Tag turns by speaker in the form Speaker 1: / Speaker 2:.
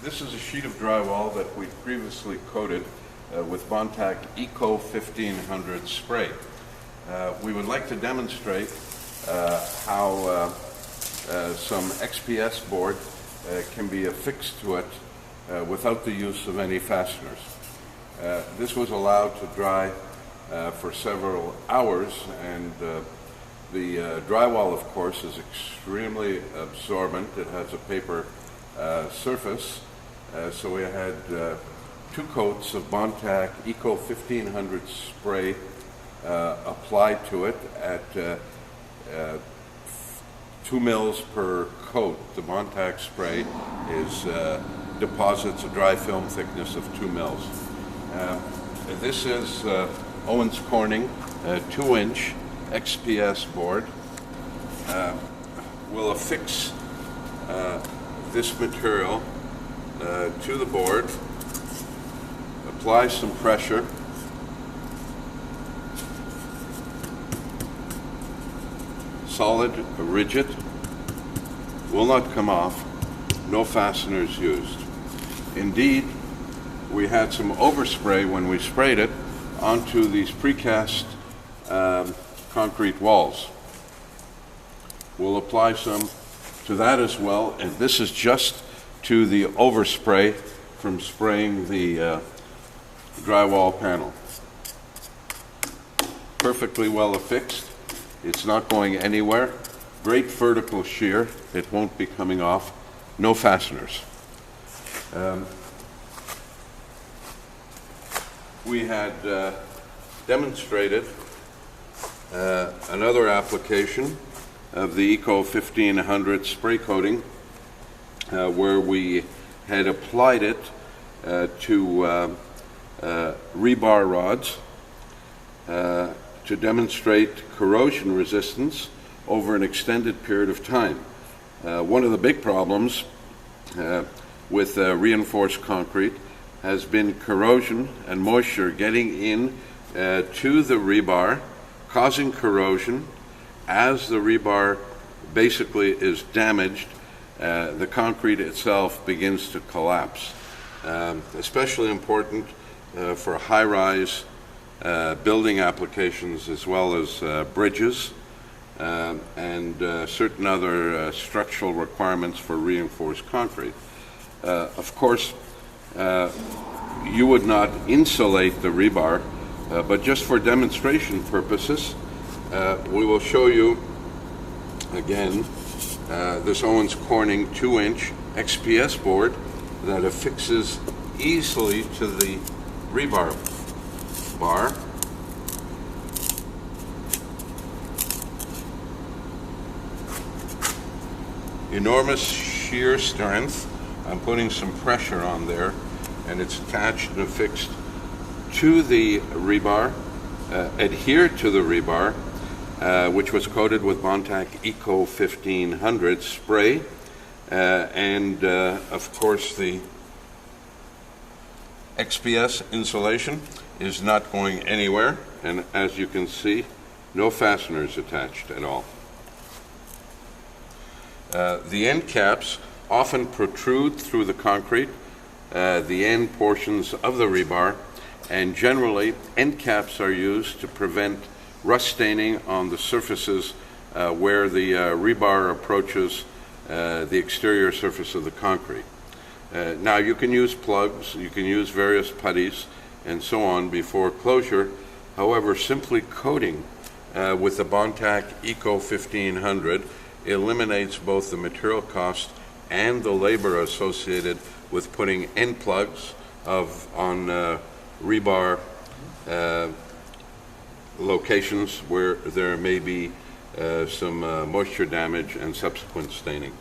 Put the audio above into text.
Speaker 1: This is a sheet of drywall that we previously coated with BondTAC Eco 1500 spray. We would like to demonstrate how some XPS board can be affixed to it without the use of any fasteners. This was allowed to dry for several hours, and the drywall, of course, is extremely absorbent. It has a paper surface, so we had 2 coats of BondTAC Eco 1500 spray applied to it at 2 mils per coat. The BondTAC spray deposits a dry film thickness of 2 mils. This is Owens Corning 2-inch XPS board. We'll affix this material to the board, apply some pressure, solid, rigid, will not come off, no fasteners used. Indeed, we had some overspray when we sprayed it onto these precast concrete walls. We'll apply some to that as well, and this is just to the overspray from spraying the drywall panel. Perfectly well affixed. It's not going anywhere. Great vertical shear. It won't be coming off. No fasteners. We had demonstrated another application of the Eco 1500 spray coating where we had applied it to rebar rods to demonstrate corrosion resistance over an extended period of time. One of the big problems with reinforced concrete has been corrosion and moisture getting in to the rebar, causing corrosion. As the rebar basically is damaged, the concrete itself begins to collapse. Especially important for high-rise building applications, as well as bridges and certain other structural requirements for reinforced concrete. Of course, you would not insulate the rebar, but just for demonstration purposes, we will show you again this Owens Corning 2-inch XPS board that affixes easily to the rebar bar. Enormous shear strength. I'm putting some pressure on there, and it's attached and affixed to the rebar, adhered to the rebar, which was coated with BondTAC Eco 1500 spray, and of course the XPS insulation is not going anywhere, and as you can see, no fasteners attached at all. The end caps often protrude through the concrete, the end portions of the rebar, and generally end caps are used to prevent rust staining on the surfaces where the rebar approaches the exterior surface of the concrete. Now you can use plugs, you can use various putties and so on before closure. However, simply coating with the BondTAC Eco 1500 eliminates both the material cost and the labor associated with putting end plugs on rebar locations where there may be some moisture damage and subsequent staining.